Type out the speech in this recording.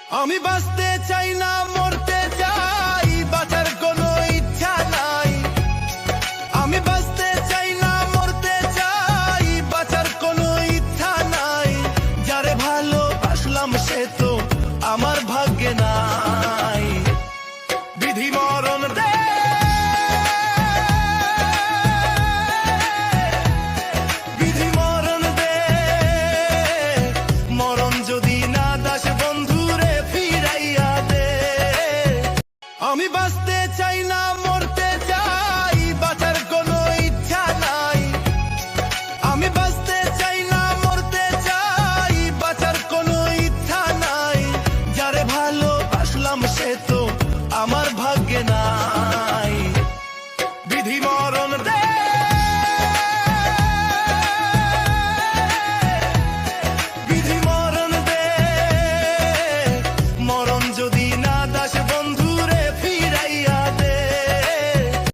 আমি বাঁচতে চাই না, মরতে চাই, বাঁচার কোনো ইচ্ছা নাই। আমি বাঁচতে চাই না, মরতে চাই, বাঁচার কোনো ইচ্ছা নাই। যারে ভালোবাসলাম সে তো আমার ভাগ্যে নাই। বিধি মরণ দে, বিধি মরণ দে, মরণ যদি না দাস বন্ধুরে ফিরাইয়া দে। আমি বাঁচতে চাই না, মরতে চাই, বাঁচার কোনো ইচ্ছা নাই। আমি বাঁচতে চাই না, মরতে চাই, বাঁচার কোনো ইচ্ছা নাই। যারে ভালোবাসলাম সে তো